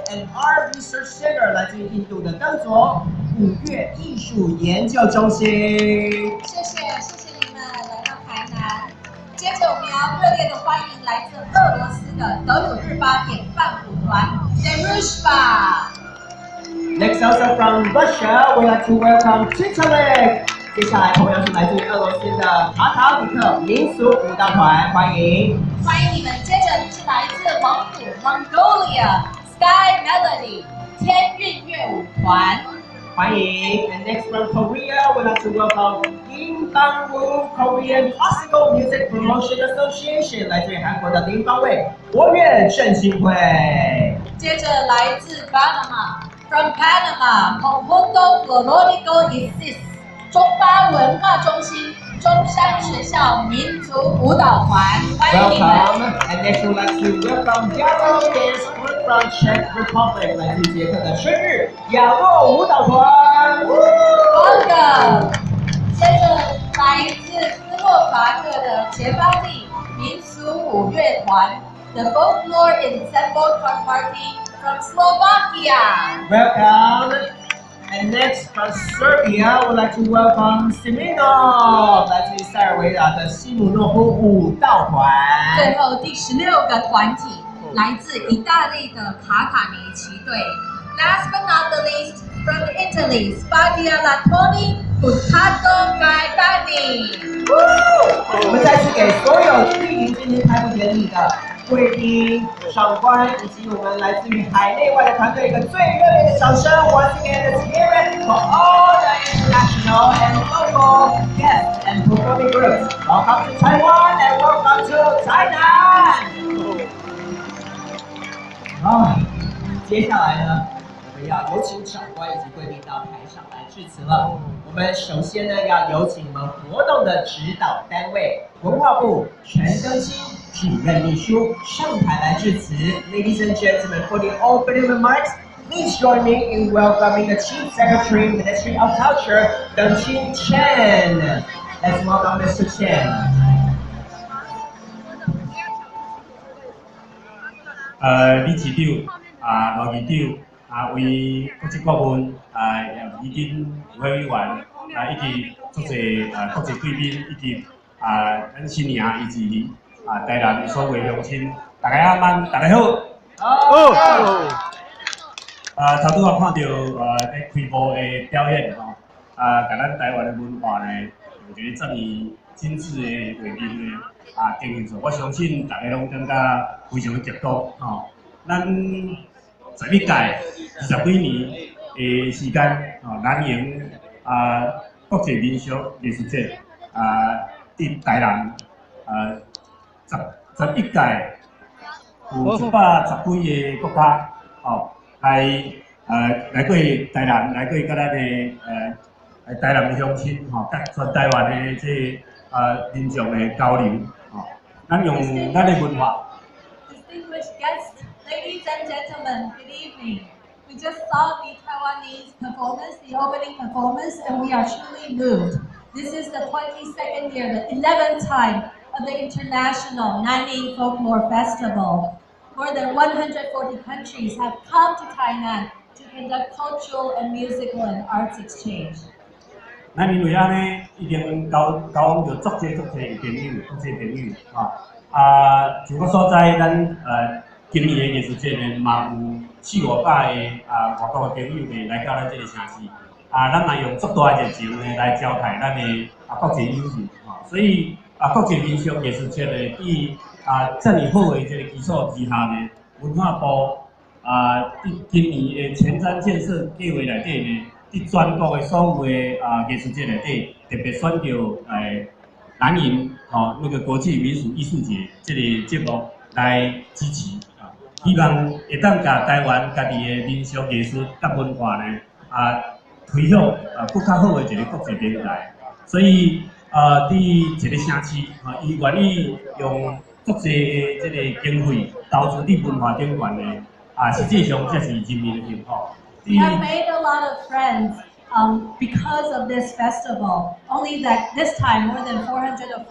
and art research center， 来自于印度的邓佐5月艺术研究中心。谢谢你们来到台南。接着我们要热烈的欢迎来自俄罗斯的德鲁日巴典范舞团 Derushba。 Next also from Russia, we'd like to welcome Titalik。 接下来同样是来自于俄罗斯的塔塔里克民俗舞蹈团，欢迎你们。接着是来自蒙古 Mongolia Sky Melody 天韵乐舞团，欢迎。And next from Korea, we'd like to welcome Kim Bang-woo Korean Classical Music Promotion Association， 来自于韩国的林方卫国乐振兴会。接着来自 From Panama Conjunto Florido Isis 中巴文化中心中山学校民族舞蹈团，欢迎你们。 Welcome. And next we'd like to welcome Yaro Dance Group from Czech Republic， 来自捷克的春日雅洛舞蹈团。Welcome。接着来自斯洛伐克的捷邦利民俗舞乐团 The Folklore Ensemble Party from Slovakia。 Welcome. And next from Serbia, we'd like to welcome Simino， 来自于塞尔维亚的西姆诺夫舞蹈团。最后第16个团体来自意大利的卡卡尼奇队。Last but not the least, from Italy, Spartia Latoni Buttato Gaetani。 我们再次给所有莅临今天开幕典礼的贵宾、长官以及我们来自于海内外的团队一个最热烈的掌声。Once again, let's hear it for all the international and local guests and performing groups. Welcome to Taiwan and welcome to Tainan. 接下来呢，我们要有请长官以及贵宾到台上来致辞了。我们首先呢，要有请我们活动的指导单位文化部陈更新主任秘书上台来致辞。Ladies and gentlemen, for the opening remarks, please join me in welcoming the Chief Secretary, Ministry of Culture, Deng-Chin Chen. Let's welcome Mr. Chen. 理事长、罗议长、为国际顾问、已经委员、以及足侪国际贵宾，以及咱新营以及台南所有乡亲，大家晚，大家好。头拄仔看到在开幕的表演吼，甲咱台湾的文化呢，有一个这么精致的画面呢，呈现出，我相信大家拢感觉非常的激动吼。咱11届20几年的时间，南营国际民俗艺术节伫台南11届有110几个国家来过台南，来过甲咱的台南的乡亲甲全台湾的这民众的交流咱用咱的文化。Distinguished guests, ladies and gentlemen, good evening. We just saw the Taiwanese performance, the opening performance, and we are truly moved. This is the 22nd year, the 11th time of the International Nanning Folklore Festival. More than 140 countries have come to Tainan to conduct cultural and musical and arts exchange. 咱因为安尼已经交往着足侪朋友，足侪朋友像我所在，咱今年的艺术节呢，嘛有400-500个外国的朋友呢来到咱这个城市，咱嘛用足大的热情呢来招待咱的国际友人所以国际民俗艺术节呢，伫这么好的这个基础之下呢，文化部今年的前瞻建设计划内底呢，伫全国的所有的艺术节内底，特别选到南营那个国际民俗艺术节这个节目来支持希望会当甲台湾家己的民俗艺术甲文化呢推向更较好的一个国际平台。所以伫一个城市伊愿意用足侪的这个经费投资伫文化顶端呢实际上这是人民的幸福。We have made a lot of friends because of this festival. Only that this time, more than 400 or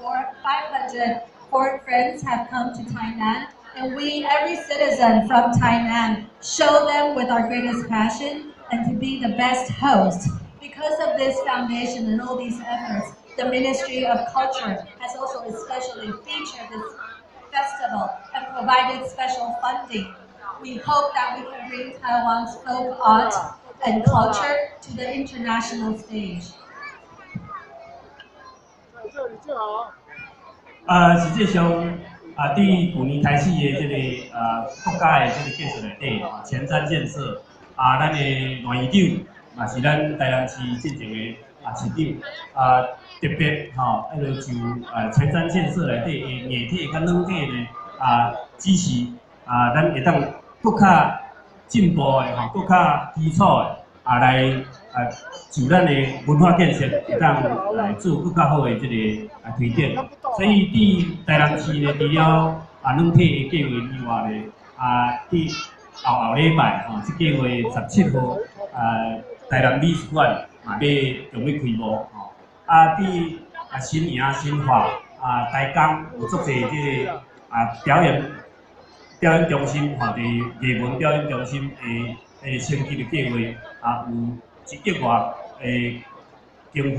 500 foreign friends have come to Tainan, And we, every citizen from Tainan, show them with our greatest passion and to be the best host. Because of this foundation and all these efforts, the Ministry of Culture has also especially featured this festival and provided special funding. We hope that we can bring Taiwan's folk art and culture to the international stage. 实际上伫去年开始的这个国家的这个建设内底，前瞻建设咱的赖院长嘛是咱台南市进前的市长特别就前瞻建设内底的硬体甲软体的支持咱会当更较进步的更较基础的来就咱的文化建设会当来做更较好的这个推展。所以伫台南市呢，除了软体的计划以外呢，伫后礼拜即个月17号台南美术馆嘛要重要开幕伫新营新化台江有足侪即个表演中心伫艺文表演中心的升级的计划有1亿外的经费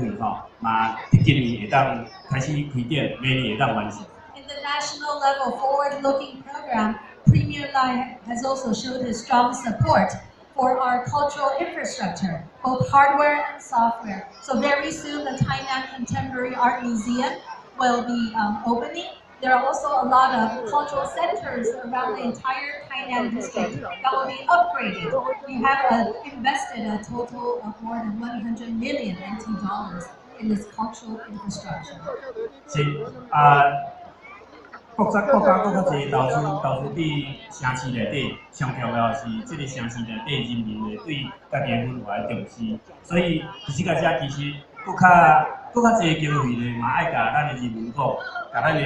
嘛，今年会当开始开展，明年会当完成。In the national level forward-looking program, Premier Lai has also showed his strong support for our cultural infrastructure, both hardware and software. So very soon, the Tainan Contemporary Art Museum will be opening. There are also a lot of cultural centers around the entire Tainan district that will be upgraded. We have invested a total of more than 100 million NT dollars in this cultural infrastructure. 是国家更较侪投资伫城市内底，上重要是这个城市内底人民的对家己的文化的重视，所以伫这个遮其实更较侪经费呢，嘛爱甲咱的人民讲，甲咱的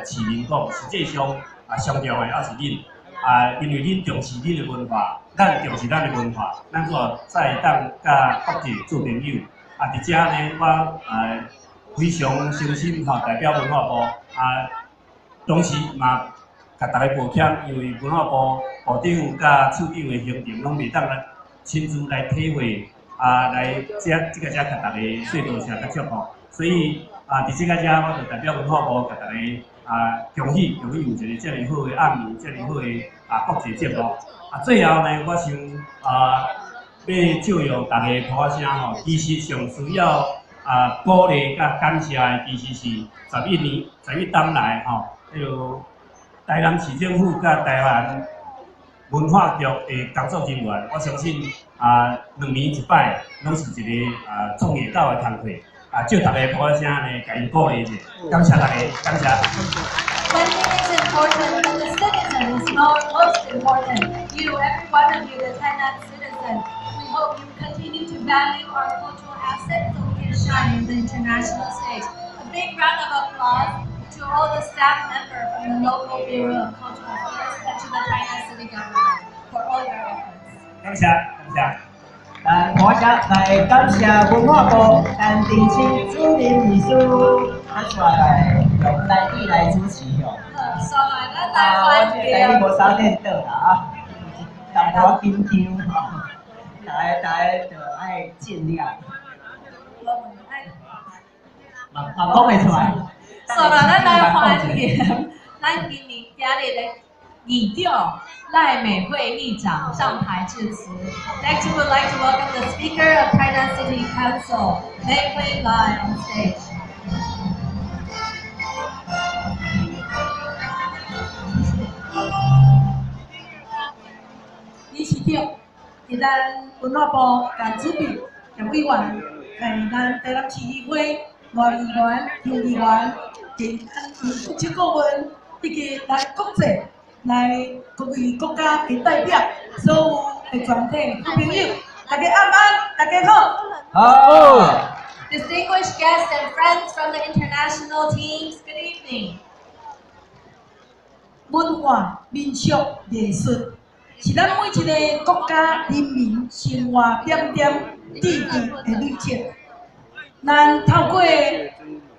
市民讲，实际上上重要的还是恁因为恁重视恁的文化，咱重视咱的文化，咱才会当甲国际做朋友。伫遮呢，我非常诚心代表文化部同时嘛，甲大家抱歉，因为文化部部长甲处长的行程拢袂当来亲自来体会来这个甲大家说多谢甲祝福，所以伫这个遮，我就代表文化部甲大家恭喜有一个这么好的暗暝，这么好的国际节目。最后呢，我想要借用大家的鼓声其实上需要鼓励甲感谢的，其实是11冬来就台南市政府甲台湾文化局的工作人员，我相信2年一摆，拢是一个创业岛的工课借大家鼓声呢，甲因鼓励者，感谢大家，感谢。Funding is important, but the citizen is most important. You, every one of you, the Tainan citizen, we hope you continue to value our cultural assets so we can shine in the international stage. A big round of applause to all the staff members from the local Bureau of Cultural Affairs and to the Tainan City government for all your efforts. 感谢，感谢。我来感谢文化部陈定清主任秘书，出来用台语来主持哦。我觉得你无少见到啦淡薄紧张大家就爱尽量。嘛讲袂出来。咱来欢迎咱今年今日的议长赖美惠议长上台致辞。Next, we would like to welcome the Speaker of Tainan City Council, Mei Hui Lai, on stage. 理事长，是咱文化部甲主笔叶委员，咱台南市议会外议员、乡议员，请邱国文以及咱国际、来各位国家的代表，所有的全体好朋友，大家晚安，大家好。好。Distinguished guests and friends from the international teams, good evening. 文化、民俗、艺术。是咱每一个国家人民生活点点滴滴的旅程。咱透过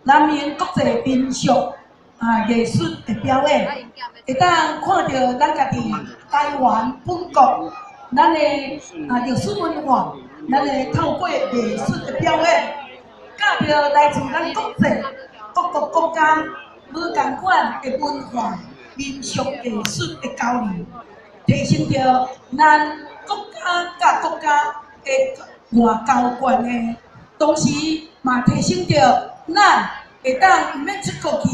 南面国际民俗，艺术的表演，会当看到咱家己台湾本国咱的历史文化，咱的透过艺术的表演，教着来自咱国际各个国家无共款的文化、民俗艺术的交流，提升着咱国家甲国家的外交关系，同时嘛提升着咱会当毋免出国去，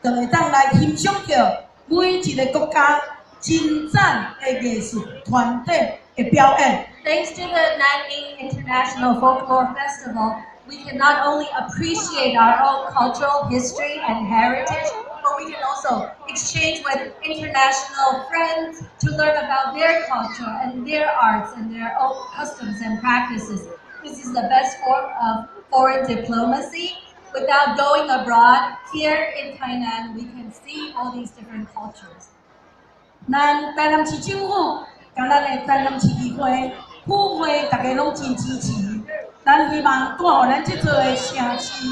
就会当来欣赏着每一个国家精湛的艺术团体的表演。Thanks to the Nanning International Folklore Festival, we can not only appreciate our own cultural history and heritage, but we can also exchange with international friends to learn about their culture and their arts and their own customs and practices. This is the best form of foreign diplomacy. Without going abroad, here in Tainan, we can see all these different cultures. 咱台南市政府甲咱的台南市议会、府会，大家拢真支持。咱希望带予咱这座的城市，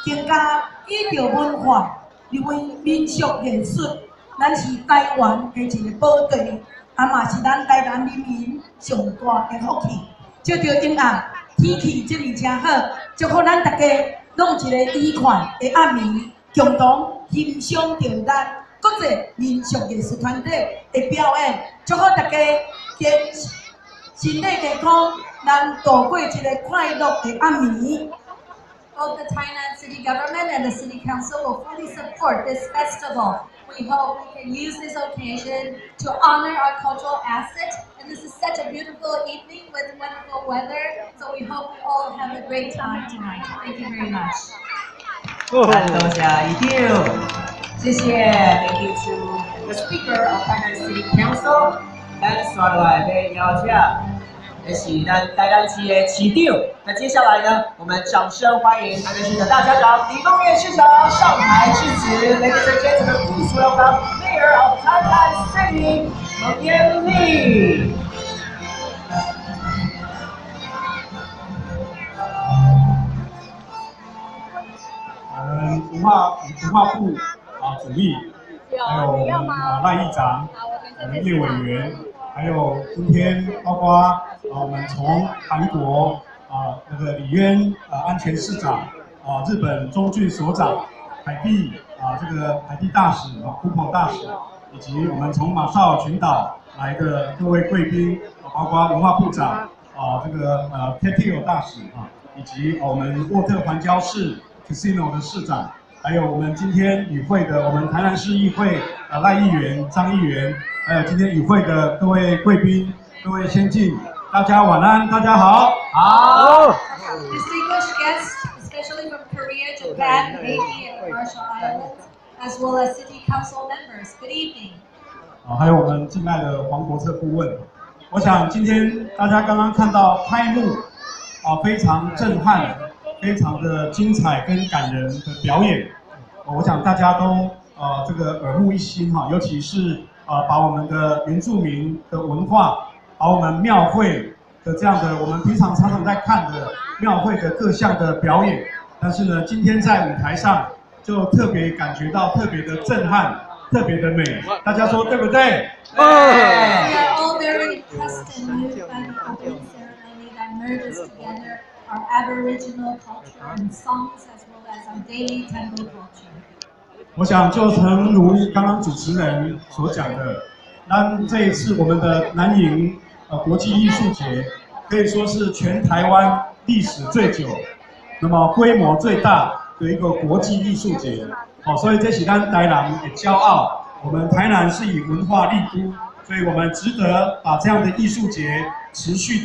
更加以着文化、民俗艺术，咱是台湾的一个宝地，嘛是咱台南人民上大的福气。照着今暗天气这么真好，祝福咱大家拢有一个愉快的暗暝，共同欣赏着咱国际民俗艺术团体的表演。祝福大家身体健康，咱度过一个快乐的暗暝。Both the Tainan City Government and the City Council will fully support this festival. We hope we can use this occasion to honor our cultural asset. And this is such a beautiful evening with wonderful weather. So we hope we all have a great time tonight. Thank you very much. 多谢一定，谢谢 ，Thank you to the Speaker of Tainan City Council。咱刷落来要邀请，也是咱台南市的市长。那接下来呢，我们掌声欢迎台南市的大家长李东岳市长上台致辞。Ladies and gentlemen, please welcome Mayor of Tainan City, 蒙彦利。文化部主力，还有我们赖议长，我们叶委员，还有今天包括我们从韩国那个李渊安全市长日本中郡所长，海地这个海地大使Kupo大使，以及我们从马绍尔群岛来的各位贵宾，包括文化部长这个Ketil 大使以及我们沃特环礁市 Casino 的市长，还有我们今天与会的我们台南市议会赖议员、张议员，还有今天与会的各位贵宾、各位先进，大家晚安，大家好。好。Distinguished guests, especially from Korea, Japan, Haiti, and the Marshall Islands, as well as City Council members, good evening. 还有我们敬爱的黄国策顾问，我想今天大家刚刚看到开幕非常震撼。非常的精彩跟感人的表演，我想大家都这个耳目一新尤其是把我们的原住民的文化，把我们庙会的这样的我们平常常常在看的庙会的各项的表演，但是呢，今天在舞台上就特别感觉到特别的震撼，特别的美，大家说对不对？ We are all very impressed and moved by the opening ceremony that merges together our Aboriginal culture and songs as well as our daily temple culture. 我想就诚如刚刚主持人所讲的，那这一次我们的南瀛国际艺术节可以说是全台湾历史最久，那么规模最大的一个国际艺术节。所以这是咱台南的骄傲。我们台南是以文化立都，所以我们值得把这样的艺术节持续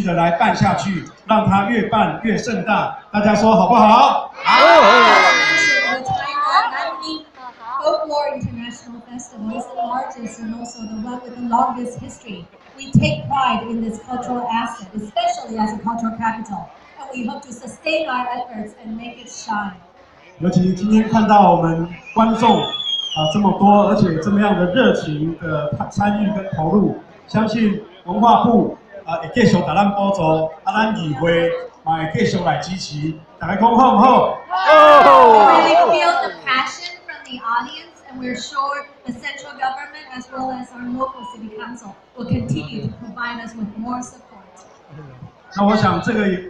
的来办下去，让它越办越盛大。大家说好不好？好。The Tainan Nanning Folklore International Festival is the largest and also the one with the longest history. We take pride in this cultural asset, especially as a cultural capital, and we hope to sustain our efforts and make it shine. 尤其今天看到我们观众这么多，而且这么样的热情的参与跟投入，相信文化部会继续给咱补助，咱议会嘛会继续来支持，大家讲好不好？ We really feel the passion from the audience, and we're sure the central government as well as our local city council will continue to provide us with more support. 那我想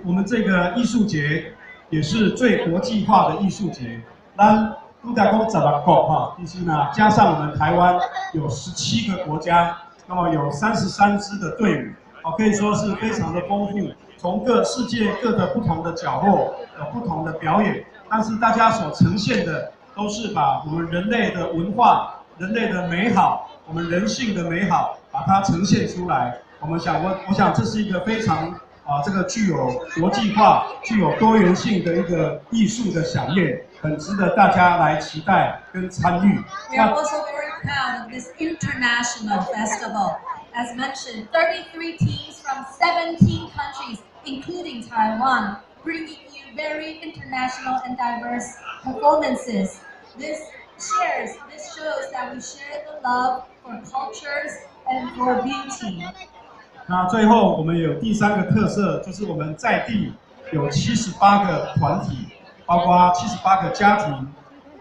我们这个艺术节也是最国际化的艺术节。咱都在讲16个哈，其实呢，加上我们台湾有17个国家，那么有33支的队伍，可以说是非常的丰富。从世界各个不同的角落有不同的表演，但是大家所呈现的都是把我们人类的文化、人类的美好、我们人性的美好，把它呈现出来。我想这是一个非常这个具有国际化、具有多元性的一个艺术的飨宴，很值得大家来期待跟参与。 We are also very proud of this international festival. As mentioned, 33 teams from 17 countries, including Taiwan, bringing you very international and diverse performances. This shows that we share the love for cultures and for beauty. 那最后我们有第3个特色，就是我们在地有78个团体，包括78个家庭、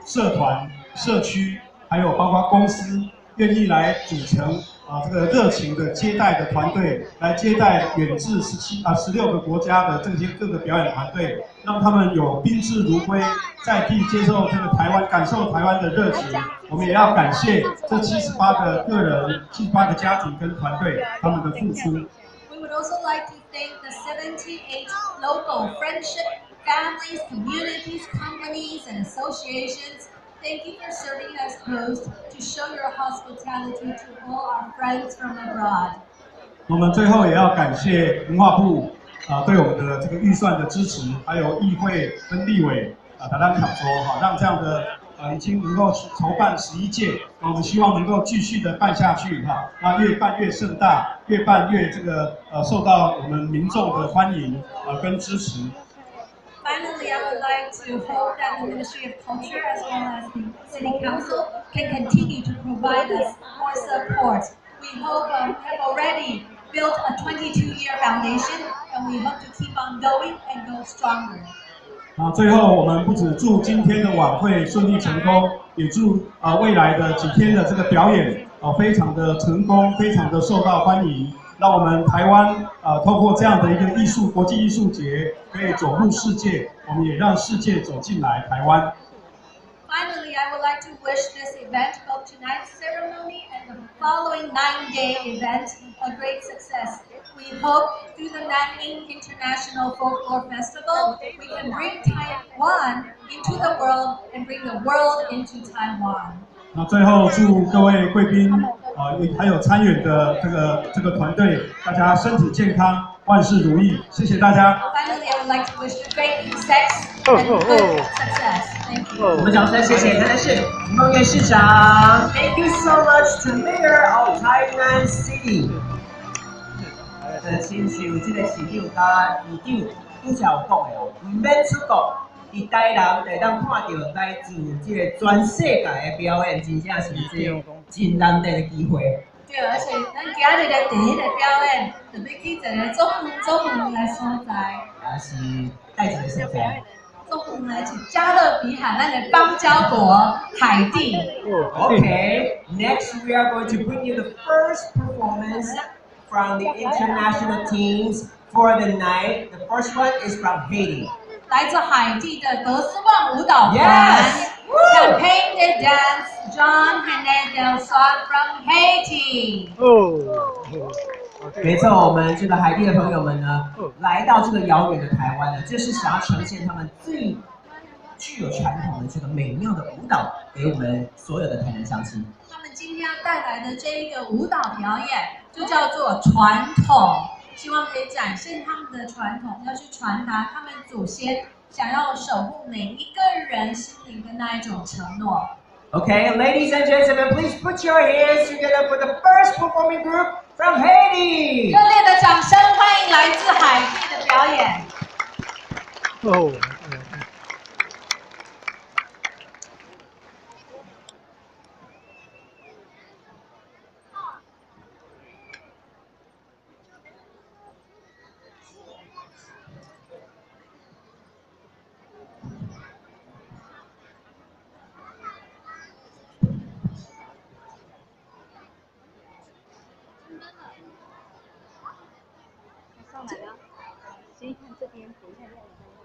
社团、社区，还有包括公司，愿意来组成这个热情的接待的团队，来接待远至16个国家的这些各个表演团队，让他们有宾至如归，在地接受这个台湾，感受台湾的热情。我们也要感谢这78个个人、78个家庭跟团队他们的付出。 We would also like to thank the 78 local friendship, families, communities, companies, and associations. Thank you for serving as host to show your hospitality to all our friends from abroad. 我们最后也要感谢文化部对我们的这个预算的支持，还有议会跟立委达丹卡说让这样的已经能够筹办11届，我们希望能够继续的办下去那越办越盛大，越办越受到我们民众的欢迎跟支持。 Finally, I would like to hope that the Ministry of Culture as well as the City Council can continue to provide us more support. We hope we have already built a 22-year foundation, and we hope to keep on going and go stronger. 最后我们不只祝今天的晚会顺利成功，也祝未来的几天的这个表演非常的成功，非常的受到欢迎。 让我们台湾透过这样的一个国际艺术节，可以走入世界，我们也让世界走进来台湾。Finally, I would like to wish this event, both tonight's ceremony and the following 9-day event, a great success. We hope through the Nanning International Folklore Festival, we can bring Taiwan into the world and bring the world into Taiwan. 那最后祝各位贵宾还有参与的这个团队，大家身体健康，万事如意。谢谢大家。 Finally, I would like to wish you great success and good success. Thank you. 我们掌声谢谢台南市梦月市长 ，Thank you so much to Mayor of Tainan City。亲像这个市长加议长，拄才有讲的唔免出国。 伫台南会当看到来自这个全世界的表演，真正是这真难得的机会。对，而且咱今日的第一个表演，就要去一个总门来所在，也是带一个所在。总门来是加勒比海咱的邦交国海地。Okay, next we are going to bring you the first performance from the international teams for the night. The first one is from Haiti. 来自海地的格斯旺舞蹈团 Yes! Campaign de Dance John Hernandez del Sol from Haiti。没错，我们这个海地的朋友们呢，来到这个遥远的台湾呢，就是想要呈现他们最具有传统的这个美妙的舞蹈给我们所有的台南乡亲。他们今天要带来的这一个舞蹈表演，就叫做传统。 希望可以展现他们的传统，要去传达他们祖先想要守护每一个人心灵的那一种承诺。Okay, ladies and gentlemen, please put your hands together for the first performing group from Haiti. 热烈的掌声欢迎来自海地的表演。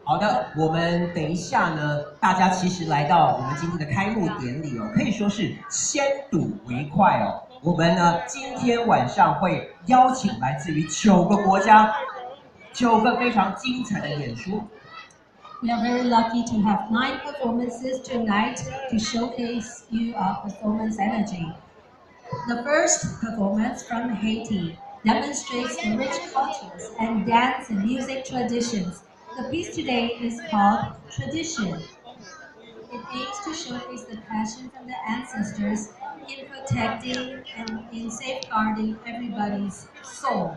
好的，我们等一下呢，大家其实来到我们今天的开幕典礼哦，可以说是先睹为快哦。我们呢今天晚上会邀请来自于9个国家，9个非常精彩的演出。We are very lucky to have 9 performances tonight to showcase you our performance energy. The first performance from Haiti demonstrates the rich cultures and dance and music traditions. The piece today is called Tradition. It aims to showcase the passion from the ancestors in protecting and in safeguarding everybody's soul.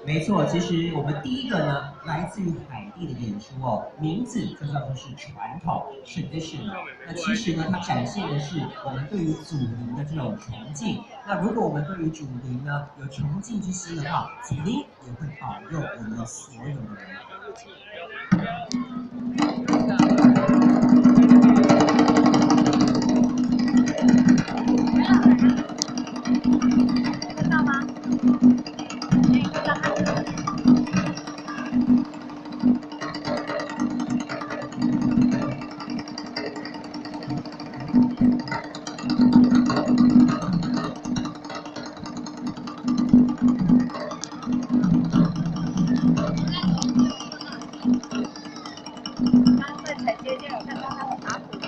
没错，其实我们第一个呢，来自于海地的演出哦，名字就叫做是传统 tradition。那其实呢，它展现的是我们对于祖灵的这种崇敬。那如果我们对于祖灵呢有崇敬之心的话，祖灵也会保佑我们所有的人。知道吗？刚在彩街就有看到他的打鼓吗？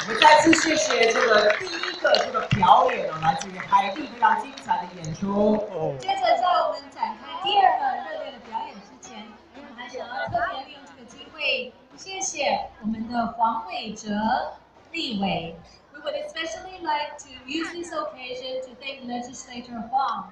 我们再次谢谢这个第一个这个表演来自于海地非常精彩的演出。接着在我们展开第二个热烈的表演之前，我们还想要特别利用这个机会，谢谢我们的黄伟哲立委。We would especially like to use this occasion to thank Legislator Huang.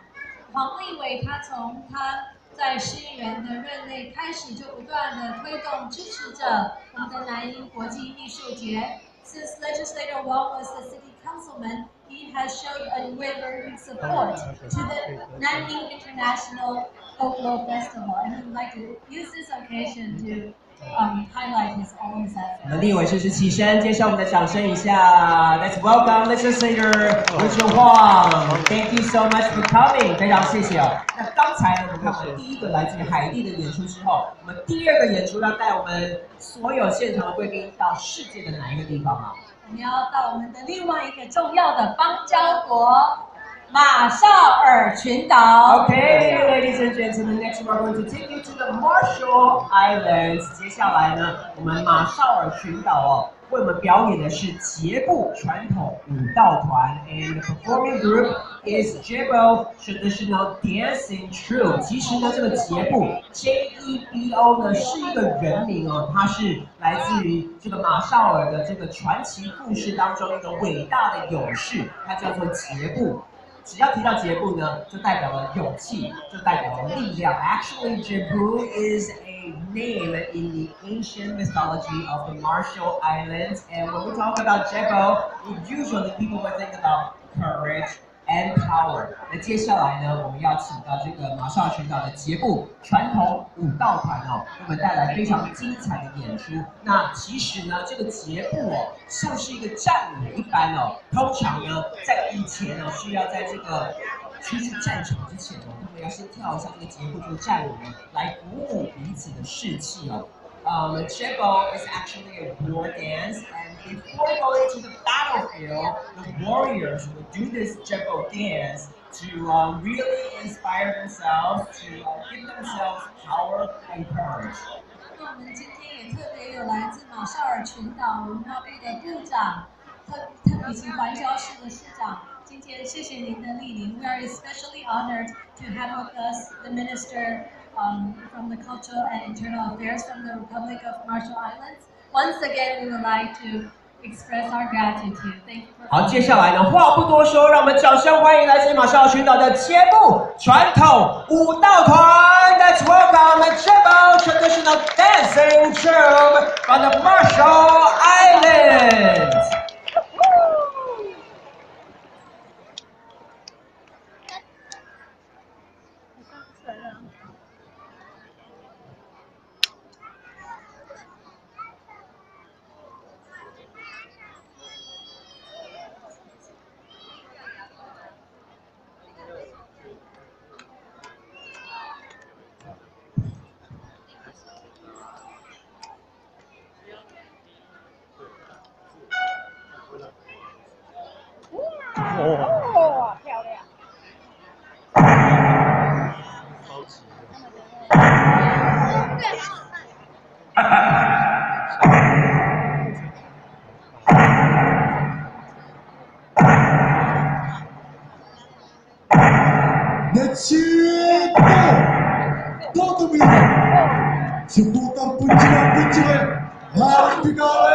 黄立委他从他在市议员的任内开始，就不断的推动支持着我们的南瀛国际艺术节。Since Legislator Wang was the city councilman, he has shown unwavering support to the Nanjing International Folklore Festival, and we would like to use this occasion to highlight all his efforts. 我们立委适时起身，接受我们的掌声一下。Let's welcome Legislator Richard Huang. Thank you so much for coming. 非常谢谢哦。那刚才呢，我们看完第一个来自于海地的演出之后，我们第二个演出要带我们所有现场的贵宾到世界的哪一个地方啊？我们要到我们的另外一个重要的邦交国马绍尔群岛。Okay, ladies and gentlemen, next we're going to take you to the Marshall Islands. 接下来呢，我们马绍尔群岛为我们表演的是节步传统舞蹈团 ，and the performing group is Jebo Traditional Dancing Troupe。其实呢，这个节步 JEBO 呢是一个人名哦，它是来自于这个马绍尔的这个传奇故事当中一个伟大的勇士，他叫做节步。只要提到节步呢，就代表了勇气，就代表了力量。Actually, Jebu is a name in the ancient mythology of the Marshall Islands. And when we talk about Jebu, usually people will think about courage and power. 那接下来呢，我们要请到这个马绍尔群岛的节步传统舞蹈团给我们带来非常精彩的演出。那其实呢，这个节步像是一个战舞一般通常呢，在以前需要在这个出去战场之前他们要先跳一下这个节步这个战舞来鼓舞彼此的士气Jebo is actually a war dance, and before going to the battlefield, the warriors will do this Jebo dance to really inspire themselves, to give themselves power and courage. 那我们今天也特别有来自马绍尔群岛文化部的部长，以及环礁市的市长。今天谢谢您的莅临。We are especially honored to have with us the Minister from the Cultural and Internal Affairs from the Republic of Marshall Islands. Once again, we would like to express our gratitude. Thank you for. 好，接下来呢，话不多说，让我们掌声欢迎来自马绍尔群岛的节目传统舞蹈团。Let's welcome Jebo Traditional Dancing Troupe from the Marshall Islands. Oh, 漂亮。Todo mundo, sebutan pujian harus digawe.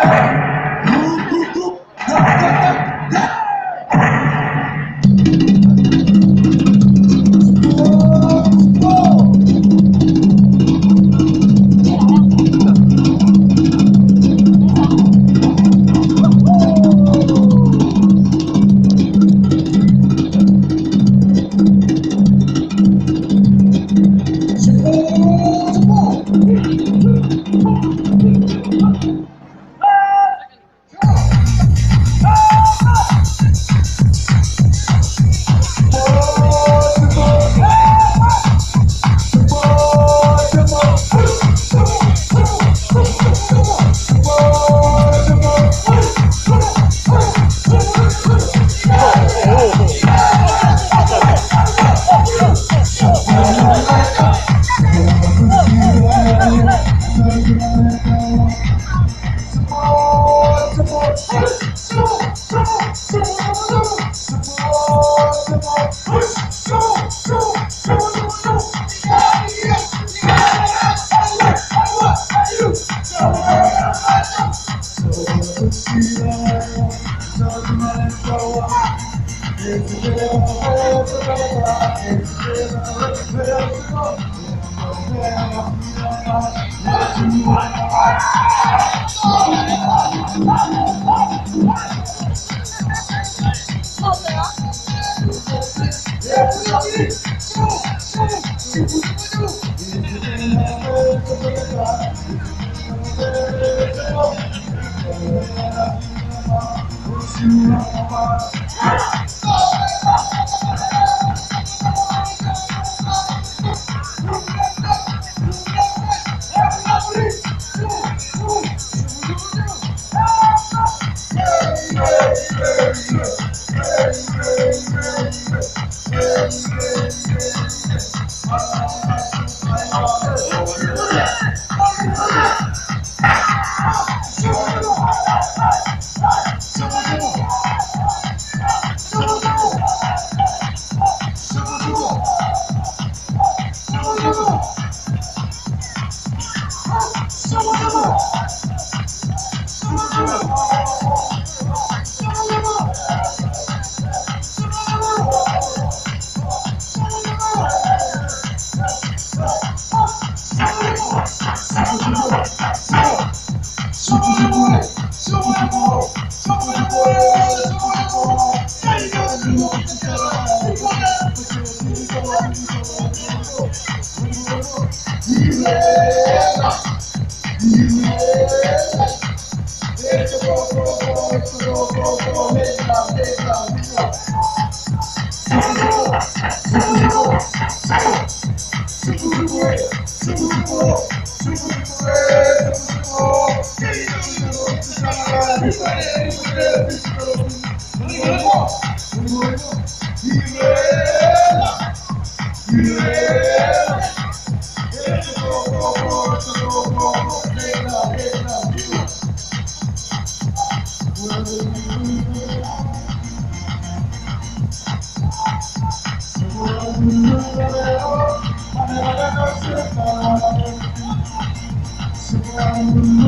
You're